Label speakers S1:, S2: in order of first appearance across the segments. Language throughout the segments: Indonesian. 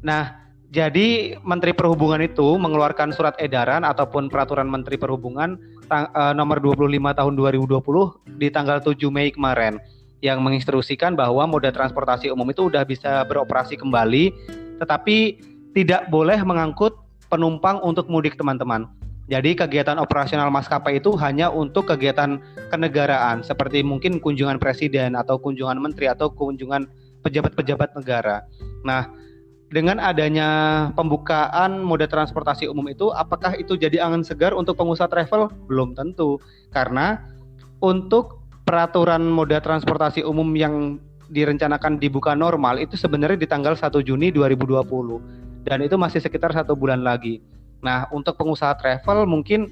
S1: Nah, jadi Menteri Perhubungan itu mengeluarkan surat edaran ataupun peraturan Menteri Perhubungan nomor 25 tahun 2020 di tanggal 7 Mei kemarin yang menginstruksikan bahwa moda transportasi umum itu udah bisa beroperasi kembali, tetapi tidak boleh mengangkut penumpang untuk mudik, teman-teman. Jadi kegiatan operasional maskapai itu hanya untuk kegiatan kenegaraan seperti mungkin kunjungan presiden atau kunjungan menteri atau kunjungan pejabat-pejabat negara. Nah, dengan adanya pembukaan moda transportasi umum itu, apakah itu jadi angin segar untuk pengusaha travel? Belum tentu, karena untuk peraturan moda transportasi umum yang direncanakan dibuka normal itu sebenarnya di tanggal 1 Juni 2020 dan itu masih sekitar 1 bulan lagi. Nah, untuk pengusaha travel mungkin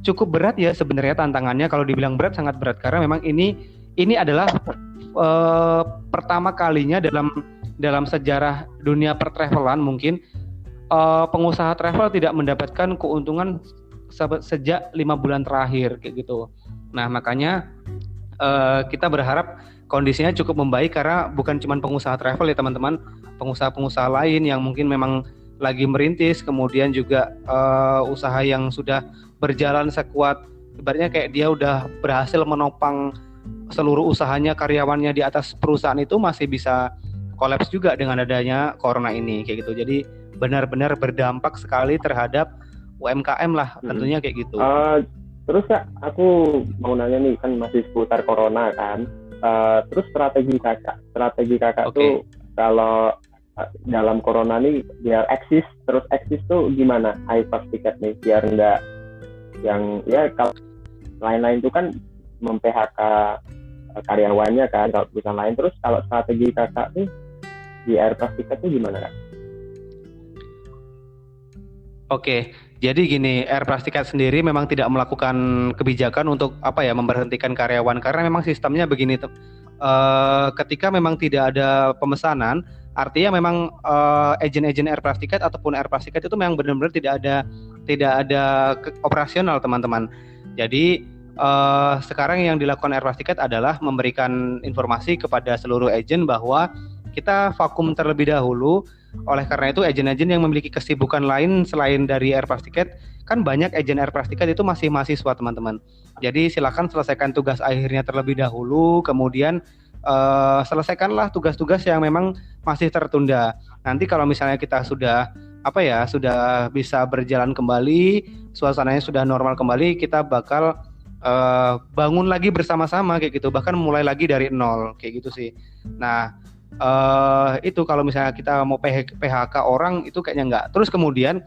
S1: cukup berat ya sebenarnya tantangannya. Kalau dibilang berat, sangat berat karena memang ini adalah pertama kalinya dalam sejarah dunia pertravelan mungkin pengusaha travel tidak mendapatkan keuntungan sejak 5 bulan terakhir kayak gitu. Nah, makanya kita berharap kondisinya cukup membaik karena bukan cuma pengusaha travel ya teman-teman, pengusaha-pengusaha lain yang mungkin memang lagi merintis, kemudian juga usaha yang sudah berjalan sekuat, ibaratnya kayak dia udah berhasil menopang seluruh usahanya, karyawannya di atas perusahaan itu masih bisa kolaps juga dengan adanya corona ini kayak gitu. Jadi benar-benar berdampak sekali terhadap UMKM lah tentunya kayak gitu.
S2: Terus Kak, aku mau nanya nih, kan masih seputar corona kan. Terus strategi kakak tuh kalau dalam corona nih biar eksis tuh gimana? Air-Fast Ticket nih biar enggak yang ya kalau lain-lain itu kan mem-PHK karyawannya kan kalau perusahaan lain. Terus kalau strategi kakak nih di Air-Fast Ticket tuh gimana Kak?
S1: Oke, jadi gini, Air-Fast Ticket sendiri memang tidak melakukan kebijakan untuk memberhentikan karyawan karena memang sistemnya begini, ketika memang tidak ada pemesanan, artinya memang agen-agen Air-Fast Ticket ataupun Air-Fast Ticket itu memang benar-benar tidak ada operasional teman-teman. Jadi sekarang yang dilakukan Air-Fast Ticket adalah memberikan informasi kepada seluruh agen bahwa kita vakum terlebih dahulu. Oleh karena itu agen-agen yang memiliki kesibukan lain selain dari Air-Fast Ticket, kan banyak agen Air-Fast Ticket itu masih mahasiswa teman-teman. Jadi silakan selesaikan tugas akhirnya terlebih dahulu, kemudian selesaikanlah tugas-tugas yang memang masih tertunda. Nanti kalau misalnya kita sudah bisa berjalan kembali, suasananya sudah normal kembali, kita bakal bangun lagi bersama-sama kayak gitu, bahkan mulai lagi dari nol kayak gitu sih. Nah, itu kalau misalnya kita mau PHK orang itu kayaknya enggak. Terus kemudian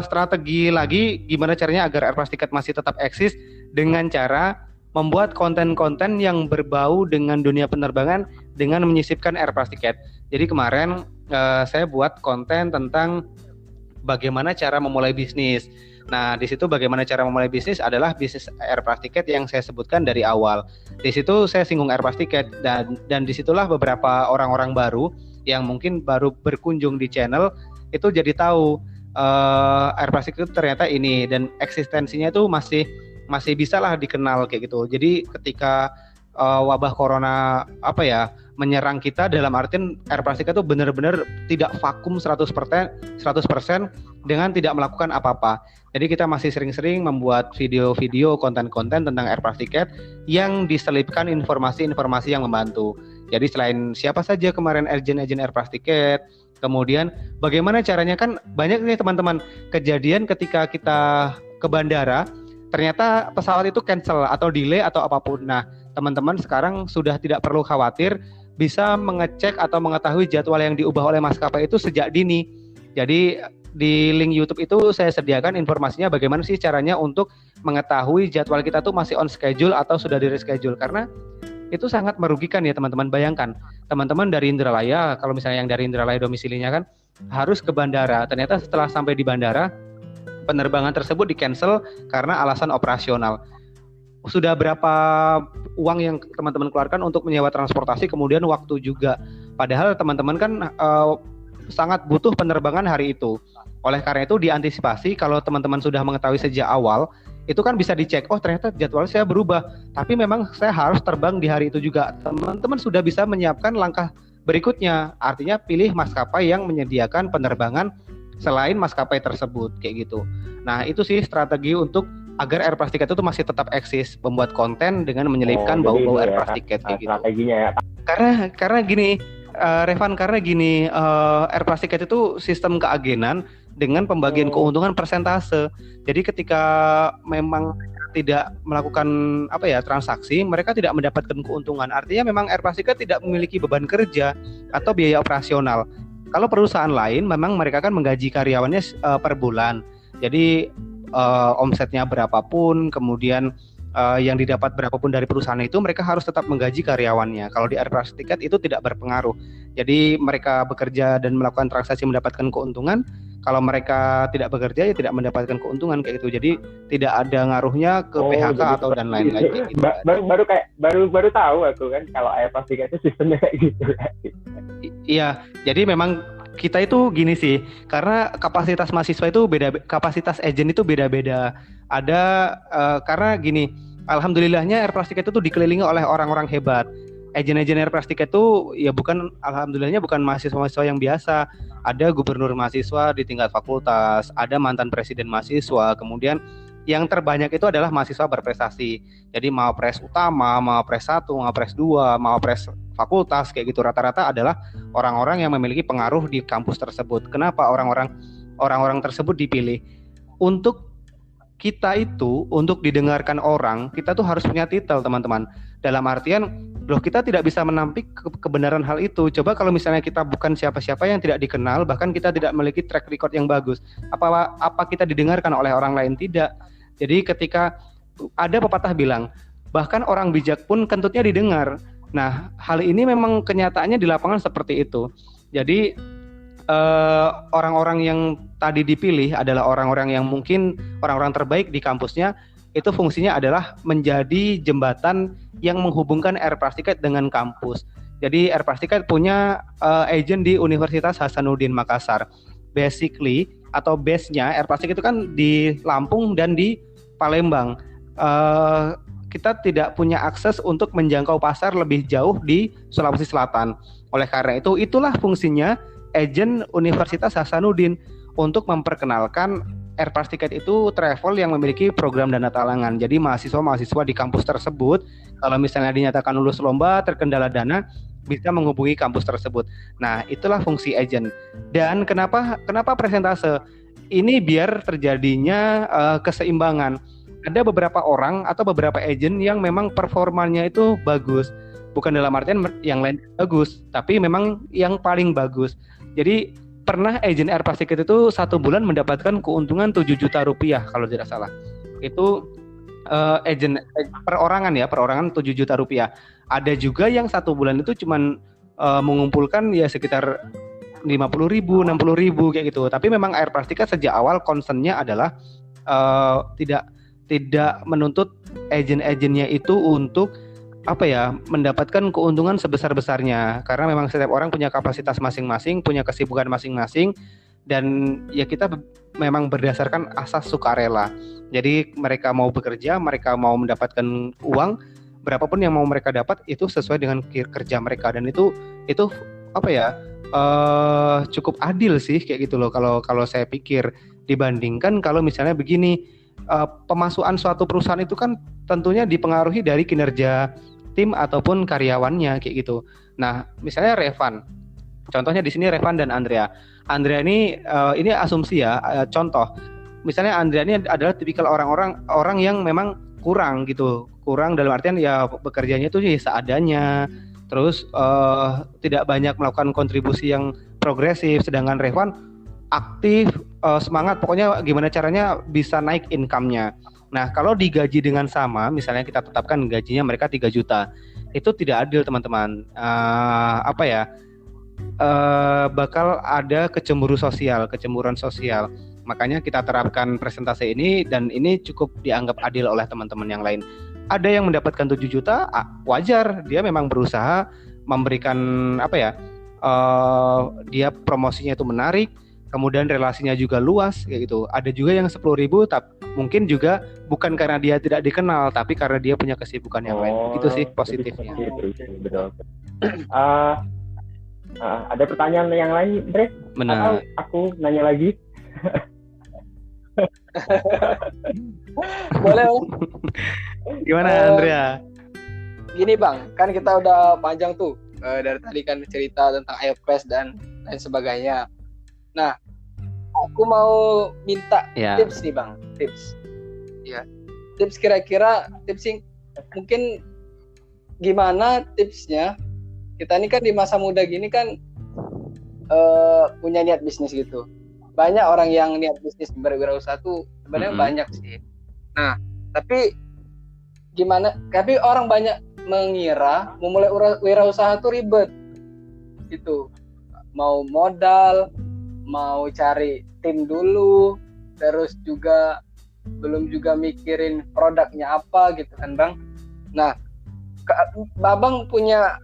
S1: strategi lagi gimana caranya agar Air-Fast Ticket masih tetap eksis dengan cara membuat konten-konten yang berbau dengan dunia penerbangan dengan menyisipkan Air-Fast Ticket. Jadi kemarin saya buat konten tentang bagaimana cara memulai bisnis. Nah, di situ bagaimana cara memulai bisnis adalah bisnis Air-Fast Ticket yang saya sebutkan dari awal. Di situ saya singgung Air-Fast Ticket dan disitulah beberapa orang-orang baru yang mungkin baru berkunjung di channel itu jadi tahu Air-Fast Ticket itu ternyata ini dan eksistensinya itu masih bisa lah dikenal kayak gitu. Jadi ketika wabah corona menyerang kita, dalam artian Air-Fast Ticket itu benar-benar tidak vakum 100% dengan tidak melakukan apa-apa. Jadi kita masih sering-sering membuat video-video, konten-konten tentang Air-Fast Ticket yang diselipkan informasi-informasi yang membantu. Jadi selain siapa saja kemarin agen-agen Air-Fast Ticket, kemudian bagaimana caranya, kan banyak nih teman-teman kejadian ketika kita ke bandara, ternyata pesawat itu cancel atau delay atau apapun. Nah, teman-teman sekarang sudah tidak perlu khawatir, bisa mengecek atau mengetahui jadwal yang diubah oleh maskapai itu sejak dini. Jadi di link YouTube itu saya sediakan informasinya bagaimana sih caranya untuk mengetahui jadwal kita tuh masih on schedule atau sudah di reschedule, karena itu sangat merugikan ya teman-teman. Bayangkan teman-teman dari Indralaya, kalau misalnya yang dari Indralaya domisilinya kan harus ke bandara, ternyata setelah sampai di bandara penerbangan tersebut di-cancel karena alasan operasional. Sudah berapa uang yang teman-teman keluarkan untuk menyewa transportasi, kemudian waktu juga. Padahal teman-teman kan sangat butuh penerbangan hari itu. Oleh karena itu diantisipasi, kalau teman-teman sudah mengetahui sejak awal, itu kan bisa dicek, oh ternyata jadwal saya berubah, tapi memang saya harus terbang di hari itu juga. Teman-teman sudah bisa menyiapkan langkah berikutnya. Artinya pilih maskapai yang menyediakan penerbangan selain maskapai tersebut kayak gitu. Nah, itu sih strategi untuk agar Air Plus Ticket itu masih tetap eksis, membuat konten dengan menyelipkan bau-bau Air Plus Ticket kayak gitu.
S2: Strateginya ya.
S1: Karena gini, Revan, Air Plus Ticket itu sistem keagenan dengan pembagian keuntungan persentase. Jadi ketika memang tidak melakukan transaksi, mereka tidak mendapatkan keuntungan. Artinya memang Air Plus Ticket tidak memiliki beban kerja atau biaya operasional. Kalau perusahaan lain memang mereka kan menggaji karyawannya per bulan. Jadi omsetnya berapapun, kemudian yang didapat berapapun dari perusahaan itu, mereka harus tetap menggaji karyawannya. Kalau di Air Plus Ticket itu tidak berpengaruh. Jadi mereka bekerja dan melakukan transaksi mendapatkan keuntungan. Kalau mereka tidak bekerja ya tidak mendapatkan keuntungan kayak gitu. Jadi tidak ada ngaruhnya ke PHK atau dan lain-lain.
S2: Gitu. Baru tahu aku kan kalau Air Plus Ticket itu sistemnya kayak gitu.
S1: Iya, jadi memang kita itu gini sih, karena kapasitas mahasiswa itu beda, kapasitas agen itu beda-beda. Ada karena gini, alhamdulillahnya Air Plus Ticket itu dikelilingi oleh orang-orang hebat. Agen-agen Air Plus Ticket itu ya alhamdulillahnya bukan mahasiswa-mahasiswa yang biasa. Ada gubernur mahasiswa di tingkat fakultas, ada mantan presiden mahasiswa, kemudian yang terbanyak itu adalah mahasiswa berprestasi. Jadi mau pres utama, mau pres 1, mau pres 2, mau pres fakultas kayak gitu, rata-rata adalah orang-orang yang memiliki pengaruh di kampus tersebut. Kenapa orang-orang tersebut dipilih? Untuk kita itu, untuk didengarkan orang, kita tuh harus punya titel, teman-teman. Dalam artian, kita tidak bisa menampik kebenaran hal itu. Coba kalau misalnya kita bukan siapa-siapa yang tidak dikenal, bahkan kita tidak memiliki track record yang bagus, apa kita didengarkan oleh orang lain? Tidak. Jadi ketika ada pepatah bilang, bahkan orang bijak pun kentutnya didengar. Nah, hal ini memang kenyataannya di lapangan seperti itu. Jadi orang-orang yang tadi dipilih adalah orang-orang yang mungkin orang-orang terbaik di kampusnya. Itu fungsinya adalah menjadi jembatan yang menghubungkan Air Plus Ticket dengan kampus. Jadi Air Plus Ticket punya agent di Universitas Hasanuddin Makassar. Basically atau base-nya Air Plus Ticket itu kan di Lampung dan di Palembang. Kita tidak punya akses untuk menjangkau pasar lebih jauh di Sulawesi Selatan. Oleh karena itu, itulah fungsinya agent Universitas Hasanuddin untuk memperkenalkan Air Plus Ticket itu travel yang memiliki program dana talangan. Jadi mahasiswa-mahasiswa di kampus tersebut, kalau misalnya dinyatakan lulus lomba, terkendala dana, bisa menghubungi kampus tersebut. Nah, itulah fungsi agent. Dan kenapa presentase? Ini biar terjadinya keseimbangan. Ada beberapa orang atau beberapa agent yang memang performanya itu bagus. Bukan dalam artian yang lain bagus, tapi memang yang paling bagus. Jadi pernah agent Air Plus Ticket itu 1 bulan mendapatkan keuntungan 7 juta rupiah kalau tidak salah. Itu agent perorangan 7 juta rupiah. Ada juga yang 1 bulan itu cuman mengumpulkan ya sekitar 50.000, 60.000 kayak gitu. Tapi memang Air Plus Ticket sejak awal concernnya adalah tidak menuntut agent-agentnya itu untuk mendapatkan keuntungan sebesar-besarnya, karena memang setiap orang punya kapasitas masing-masing, punya kesibukan masing-masing, dan ya kita memang berdasarkan asas sukarela. Jadi mereka mau bekerja, mereka mau mendapatkan uang, berapapun yang mau mereka dapat itu sesuai dengan kerja mereka, dan itu cukup adil sih kayak gitu loh kalau saya pikir, dibandingkan kalau misalnya begini, pemasukan suatu perusahaan itu kan tentunya dipengaruhi dari kinerja tim ataupun karyawannya kayak gitu. Nah, misalnya Revan, contohnya di sini Revan dan Andrea. Andrea ini asumsi ya, contoh. Misalnya Andrea ini adalah tipikal orang yang memang kurang dalam artian ya bekerjanya itu seadanya, terus tidak banyak melakukan kontribusi yang progresif, sedangkan Revan aktif, semangat, pokoknya gimana caranya bisa naik income-nya. Nah, kalau digaji dengan sama, misalnya kita tetapkan gajinya mereka 3 juta, itu tidak adil, teman-teman. Bakal ada kecemburuan sosial. Makanya kita terapkan presentasi ini, dan ini cukup dianggap adil oleh teman-teman yang lain. Ada yang mendapatkan 7 juta, wajar, dia memang berusaha memberikan dia promosinya itu menarik, kemudian relasinya juga luas kayak gitu. Ada juga yang 10.000, tapi mungkin juga bukan karena dia tidak dikenal, tapi karena dia punya kesibukan yang lain. Itu sih positifnya.
S2: Betul. Ada pertanyaan yang lain, Andre?
S1: Benar.
S2: Atau aku nanya lagi?
S3: Boleh.
S1: Gimana Andrea?
S3: Gini Bang, kan kita udah panjang tuh dari tadi kan cerita tentang Airpress dan lain sebagainya. Nah, aku mau minta tips nih Bang, tips. Ya, tips kira-kira tipsing mungkin gimana tipsnya? Kita ini kan di masa muda gini kan punya niat bisnis gitu. Banyak orang yang niat bisnis berwirausaha tuh sebenarnya banyak sih. Nah, tapi gimana? Tapi orang banyak mengira memulai wirausaha tuh ribet. Gitu. Mau modal, mau cari tim dulu, terus juga belum juga mikirin produknya apa gitu kan Bang. Nah, Babang punya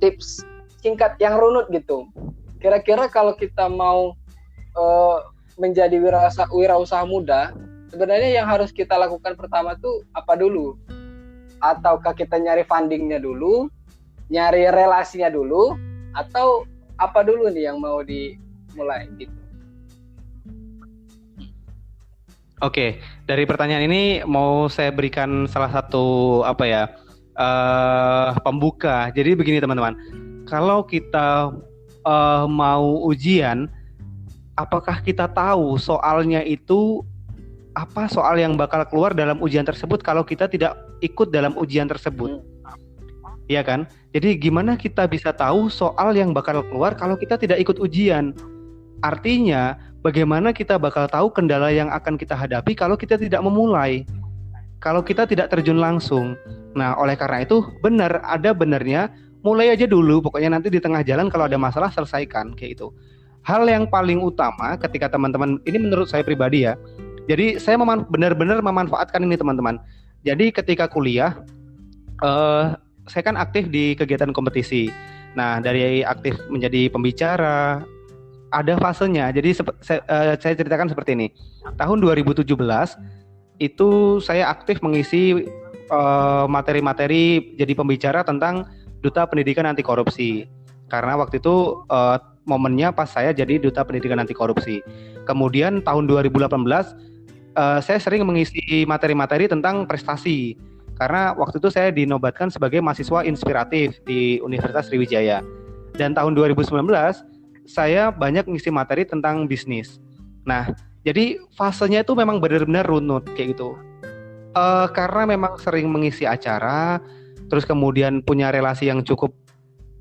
S3: tips singkat yang runut gitu. Kira-kira kalau kita mau menjadi wirausaha muda, sebenarnya yang harus kita lakukan pertama tuh apa dulu? Ataukah kita nyari fundingnya dulu, nyari relasinya dulu, atau apa dulu nih yang mau dimulai gitu?
S1: Oke, dari pertanyaan ini mau saya berikan salah satu pembuka. Jadi begini teman-teman, kalau kita mau ujian, apakah kita tahu soalnya itu apa soal yang bakal keluar dalam ujian tersebut kalau kita tidak ikut dalam ujian tersebut? Iya kan? Jadi gimana kita bisa tahu soal yang bakal keluar kalau kita tidak ikut ujian? Artinya, bagaimana kita bakal tahu kendala yang akan kita hadapi kalau kita tidak memulai, kalau kita tidak terjun langsung. Nah, oleh karena itu benar, ada benarnya mulai aja dulu, pokoknya nanti di tengah jalan kalau ada masalah selesaikan, kayak itu. Hal yang paling utama ketika teman-teman, ini menurut saya pribadi ya, jadi saya benar-benar memanfaatkan ini teman-teman. Jadi ketika kuliah, saya kan aktif di kegiatan kompetisi. Nah, dari aktif menjadi pembicara, ada fasenya. Jadi saya ceritakan seperti ini. Tahun 2017 itu saya aktif mengisi materi-materi jadi pembicara tentang Duta Pendidikan Anti Korupsi. Karena waktu itu momennya pas saya jadi Duta Pendidikan Anti Korupsi. Kemudian tahun 2018 saya sering mengisi materi-materi tentang prestasi. Karena waktu itu saya dinobatkan sebagai mahasiswa inspiratif di Universitas Sriwijaya. Dan tahun 2019 saya banyak ngisi materi tentang bisnis. Nah, jadi fasenya itu memang benar-benar runut kayak gitu. Karena memang sering mengisi acara, terus kemudian punya relasi yang cukup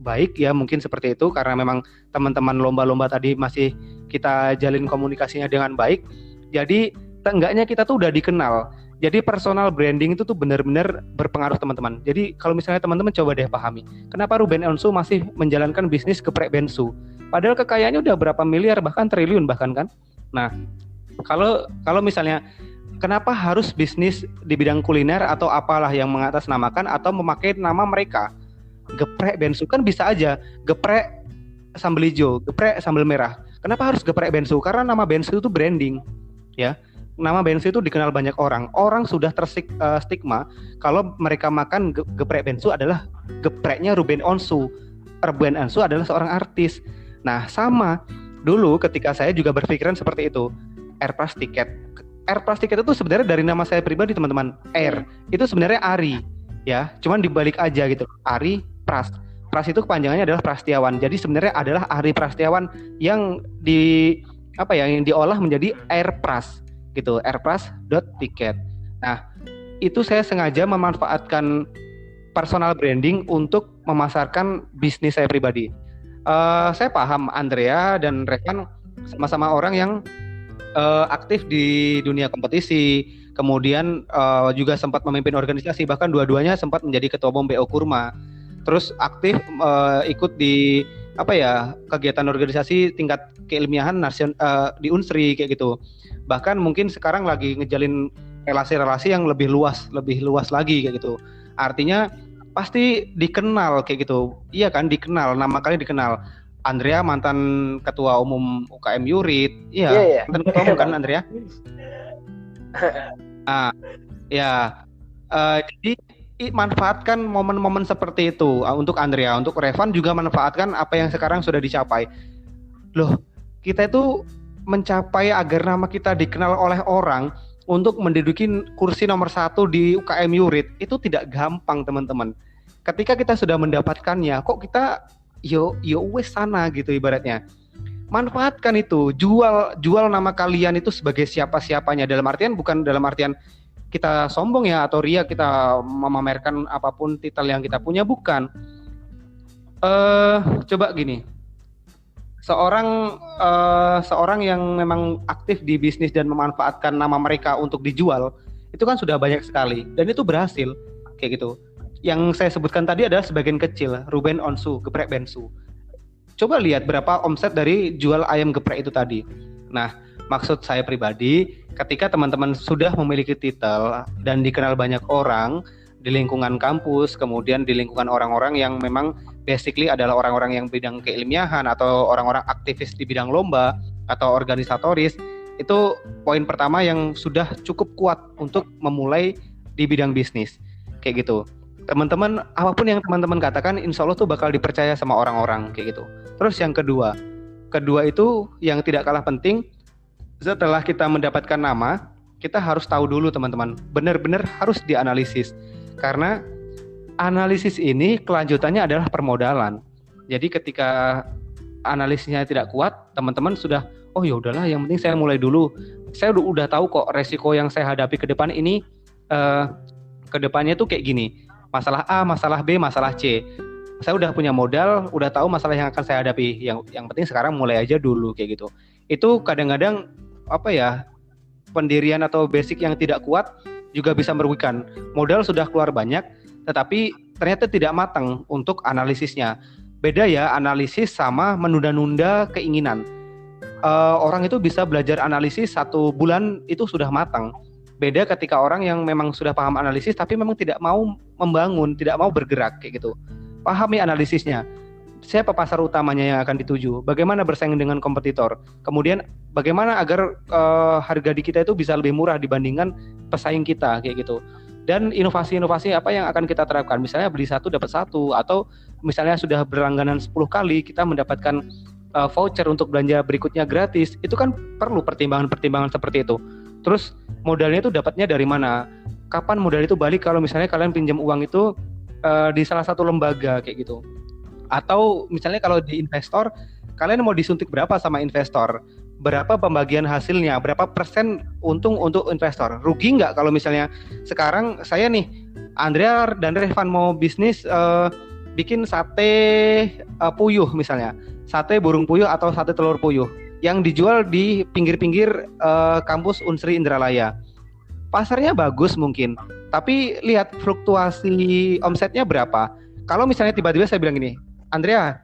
S1: baik ya, mungkin seperti itu. Karena memang teman-teman lomba-lomba tadi masih kita jalin komunikasinya dengan baik. Jadi enggaknya kita tuh udah dikenal. Jadi personal branding itu tuh benar-benar berpengaruh teman-teman. Jadi kalau misalnya teman-teman coba deh pahami, kenapa Ruben Onsu masih menjalankan bisnis geprek bensu? Padahal kekayaannya udah berapa miliar, bahkan triliun bahkan kan. Nah, kalau misalnya kenapa harus bisnis di bidang kuliner atau apalah yang mengatasnamakan atau memakai nama mereka? Geprek bensu kan bisa aja geprek sambal hijau, geprek sambal merah. Kenapa harus geprek bensu? Karena nama bensu itu branding, ya. Nama bensu itu dikenal banyak orang. Orang sudah terstigma kalau mereka makan geprek bensu adalah gepreknya Ruben Onsu. Ruben Onsu adalah seorang artis. Nah, sama dulu ketika saya juga berpikiran seperti itu. Airpress Ticket. Airpress Ticket itu sebenarnya dari nama saya pribadi teman-teman. Air itu sebenarnya Ari, ya. Cuman dibalik aja gitu. Ari Pras. Pras itu kepanjangannya adalah Prastiawan. Jadi sebenarnya adalah Ari Prastiawan yang yang diolah menjadi Airpress gitu. Airpress.ticket. Nah, itu saya sengaja memanfaatkan personal branding untuk memasarkan bisnis saya pribadi. Saya paham Andrea dan Revan sama-sama orang yang aktif di dunia kompetisi, kemudian juga sempat memimpin organisasi, bahkan dua-duanya sempat menjadi ketua umum BO Kurma. Terus aktif ikut di kegiatan organisasi tingkat keilmiahan di Unsri kayak gitu. Bahkan mungkin sekarang lagi ngejalin relasi-relasi yang lebih luas lagi kayak gitu. Artinya pasti dikenal kayak gitu. Iya kan, dikenal, nama kalian dikenal. Andrea mantan ketua umum UKM Yurit. Iya. Mantan ketua umum kan Andrea? Ya. Jadi manfaatkan momen-momen seperti itu untuk Andrea, untuk Revan juga manfaatkan apa yang sekarang sudah dicapai. Loh, kita itu mencapai agar nama kita dikenal oleh orang untuk menduduki kursi nomor 1 di UKM URIT itu tidak gampang, teman-teman. Ketika kita sudah mendapatkannya, kok kita yo wes sana gitu ibaratnya. Manfaatkan itu, jual nama kalian itu sebagai siapa-siapanya, dalam artian bukan dalam artian kita sombong ya atau ria kita memamerkan apapun titel yang kita punya, bukan. Coba gini, seorang yang memang aktif di bisnis dan memanfaatkan nama mereka untuk dijual itu kan sudah banyak sekali dan itu berhasil kayak gitu. Yang saya sebutkan tadi adalah sebagian kecil, Ruben Onsu, geprek Bensu. Coba lihat berapa omset dari jual ayam geprek itu tadi. Nah, maksud saya pribadi, ketika teman-teman sudah memiliki titel dan dikenal banyak orang di lingkungan kampus, kemudian di lingkungan orang-orang yang memang basically adalah orang-orang yang bidang keilmiahan atau orang-orang aktivis di bidang lomba atau organisatoris, itu poin pertama yang sudah cukup kuat untuk memulai di bidang bisnis. Kayak gitu. Teman-teman, apapun yang teman-teman katakan, insya Allah tuh bakal dipercaya sama orang-orang kayak gitu. Terus yang kedua itu yang tidak kalah penting. Setelah kita mendapatkan nama, kita harus tahu dulu teman-teman, benar-benar harus dianalisis. Karena analisis ini kelanjutannya adalah permodalan. Jadi ketika analisisnya tidak kuat, teman-teman sudah, oh ya udahlah, yang penting saya mulai dulu. Saya udah tahu kok resiko yang saya hadapi ke depan ini, ke depannya tuh kayak gini. Masalah A, masalah B, masalah C. Saya udah punya modal, udah tahu masalah yang akan saya hadapi. Yang penting sekarang mulai aja dulu kayak gitu. Itu kadang-kadang pendirian atau basic yang tidak kuat juga bisa merugikan. Modal sudah keluar banyak, tetapi ternyata tidak matang untuk analisisnya. Beda ya analisis sama menunda-nunda keinginan. Orang itu bisa belajar analisis 1 bulan itu sudah matang. Beda ketika orang yang memang sudah paham analisis tapi memang tidak mau membangun, tidak mau bergerak kayak gitu. Pahami analisisnya. Siapa pasar utamanya yang akan dituju? Bagaimana bersaing dengan kompetitor? Kemudian bagaimana agar harga di kita itu bisa lebih murah dibandingkan pesaing kita kayak gitu. Dan inovasi-inovasi apa yang akan kita terapkan? Misalnya beli 1 dapat 1, atau misalnya sudah berlangganan 10 kali kita mendapatkan voucher untuk belanja berikutnya gratis. Itu kan perlu pertimbangan-pertimbangan seperti itu. Terus modalnya itu dapatnya dari mana? Kapan modal itu balik kalau misalnya kalian pinjam uang itu di salah satu lembaga kayak gitu. Atau misalnya kalau di investor, kalian mau disuntik berapa sama investor? Berapa pembagian hasilnya? Berapa persen untung untuk investor? Rugi nggak kalau misalnya sekarang saya nih, Andrea dan Revan mau bisnis bikin sate puyuh misalnya. Sate burung puyuh atau sate telur puyuh yang dijual di pinggir-pinggir kampus Unsri Indralaya. Pasarnya bagus mungkin, tapi lihat fluktuasi omsetnya berapa. Kalau misalnya tiba-tiba saya bilang gini, Andrea,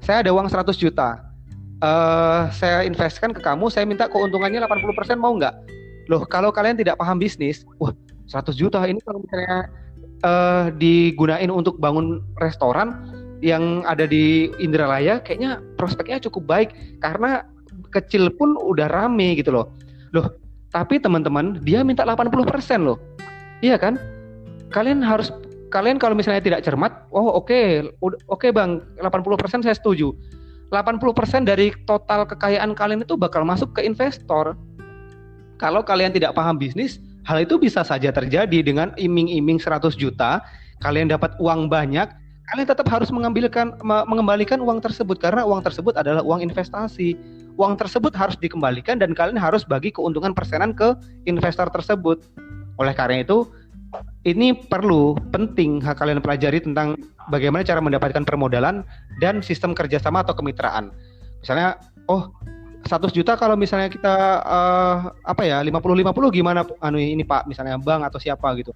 S1: saya ada uang 100 juta. Saya investkan ke kamu, saya minta keuntungannya 80%, mau nggak? Loh, kalau kalian tidak paham bisnis, wah 100 juta ini kalau misalnya digunain untuk bangun restoran yang ada di Indralaya, kayaknya prospeknya cukup baik karena kecil pun udah rame gitu loh. Loh, tapi teman-teman, dia minta 80% loh. Iya kan? Kalian kalau misalnya tidak cermat, oke bang, 80% saya setuju. 80% dari total kekayaan kalian itu bakal masuk ke investor. Kalau kalian tidak paham bisnis, hal itu bisa saja terjadi dengan iming-iming 100 juta, kalian dapat uang banyak, kalian tetap harus mengembalikan uang tersebut karena uang tersebut adalah uang investasi. Uang tersebut harus dikembalikan dan kalian harus bagi keuntungan persenan ke investor tersebut. Oleh karena itu, ini penting kalian pelajari tentang bagaimana cara mendapatkan permodalan dan sistem kerjasama atau kemitraan. Misalnya, 100 juta kalau misalnya kita 50-50 gimana ini Pak, misalnya bank atau siapa gitu.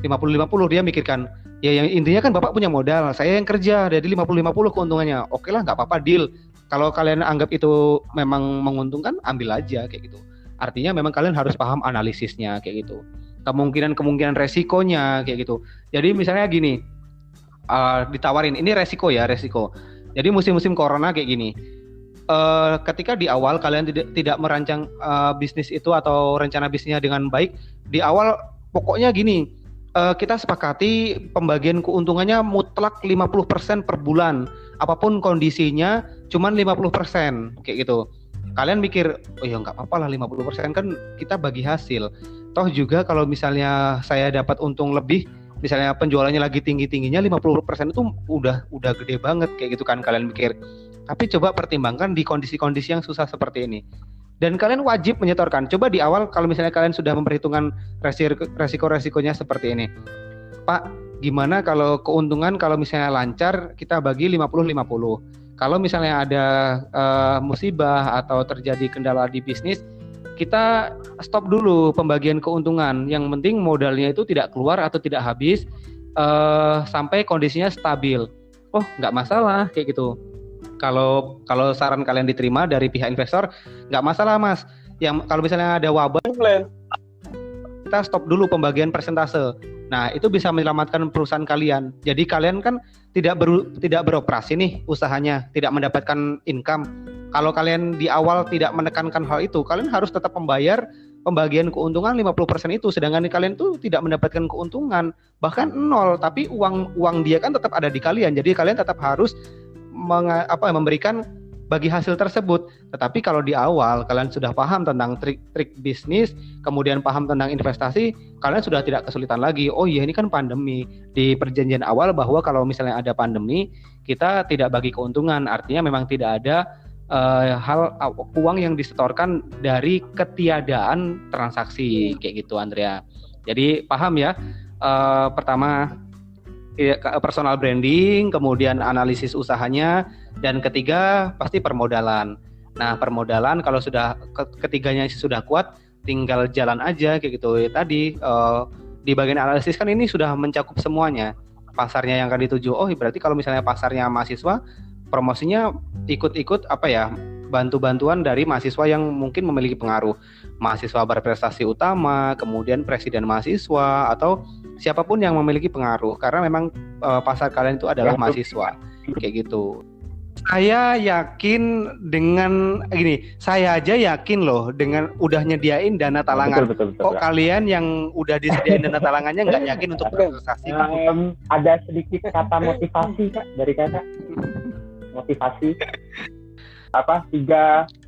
S1: 50-50 dia mikirkan, ya yang intinya kan Bapak punya modal, saya yang kerja, jadi 50-50 keuntungannya. Oke lah, nggak apa-apa, deal. Kalau kalian anggap itu memang menguntungkan, ambil aja kayak gitu. Artinya memang kalian harus paham analisisnya kayak gitu. Kemungkinan resikonya kayak gitu. Jadi misalnya gini, ditawarin ini resiko. Jadi musim-musim corona kayak gini. Ketika di awal kalian tidak merancang bisnis itu atau rencana bisnisnya dengan baik, di awal pokoknya gini, kita sepakati pembagian keuntungannya mutlak 50% per bulan. Apapun kondisinya cuman 50% kayak gitu. Kalian mikir, oh ya nggak apa-apa lah 50% kan kita bagi hasil. Toh juga kalau misalnya saya dapat untung lebih, misalnya penjualannya lagi tinggi-tingginya 50% itu udah gede banget kayak gitu kan kalian mikir. Tapi coba pertimbangkan di kondisi-kondisi yang susah seperti ini. Dan kalian wajib menyetorkan. Coba di awal kalau misalnya kalian sudah memperhitungkan resiko-resikonya seperti ini. Pak, gimana kalau keuntungan kalau misalnya lancar kita bagi 50-50. Kalau misalnya ada musibah atau terjadi kendala di bisnis, kita stop dulu pembagian keuntungan. Yang penting modalnya itu tidak keluar atau tidak habis sampai kondisinya stabil. Oh, nggak masalah kayak gitu. Kalau saran kalian diterima dari pihak investor, nggak masalah mas. Yang kalau misalnya ada wabah, kita stop dulu pembagian persentase. Nah itu bisa menyelamatkan perusahaan kalian. Jadi kalian kan tidak beroperasi nih usahanya, tidak mendapatkan income. Kalau kalian di awal tidak menekankan hal itu, kalian harus tetap membayar pembagian keuntungan 50% itu. Sedangkan kalian tuh tidak mendapatkan keuntungan, bahkan nol. Tapi uang dia kan tetap ada di kalian. Jadi kalian tetap harus memberikan bagi hasil tersebut. Tetapi kalau di awal kalian sudah paham tentang trik bisnis, kemudian paham tentang investasi, kalian sudah tidak kesulitan lagi. Oh iya ini kan pandemi. Di perjanjian awal bahwa kalau misalnya ada pandemi, kita tidak bagi keuntungan. Artinya memang tidak ada uang yang disetorkan dari ketiadaan transaksi kayak gitu Andrea. Jadi paham ya. Pertama personal branding, kemudian analisis usahanya, dan ketiga pasti permodalan. Nah permodalan kalau sudah ketiganya sudah kuat, tinggal jalan aja kayak gitu. Tadi di bagian analisis kan ini sudah mencakup semuanya. Pasarnya yang akan dituju. Oh berarti kalau misalnya pasarnya mahasiswa, promosinya ikut bantu-bantuan dari mahasiswa yang mungkin memiliki pengaruh. Mahasiswa berprestasi utama, kemudian presiden mahasiswa, atau siapapun yang memiliki pengaruh. Karena memang pasar kalian itu adalah mahasiswa. Kayak gitu. Saya yakin dengan gini, saya aja yakin loh dengan udah nyediain dana talangan.
S2: Betul.
S1: Kok kalian yang udah disediain dana talangannya nggak yakin untuk berinvestasi?
S2: Ada sedikit kata motivasi Kak dari Kakak. Motivasi.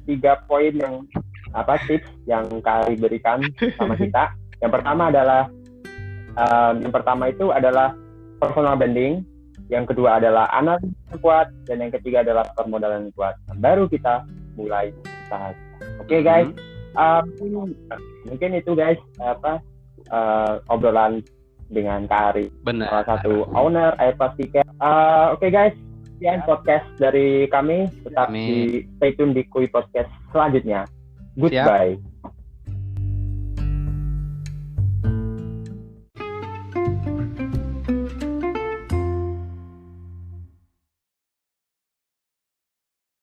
S2: Tiga poin yang tips yang Kak berikan sama kita. Yang pertama itu adalah personal branding. Yang kedua adalah analisis yang kuat, dan yang ketiga adalah permodalan yang kuat. Baru kita mulai usaha. Oke guys, mungkin itu guys obrolan dengan Kak Ari, salah satu owner Airpas Tiket. Oke guys, sekian podcast dari kami. Tetap stay tune di Kui Podcast selanjutnya. Goodbye.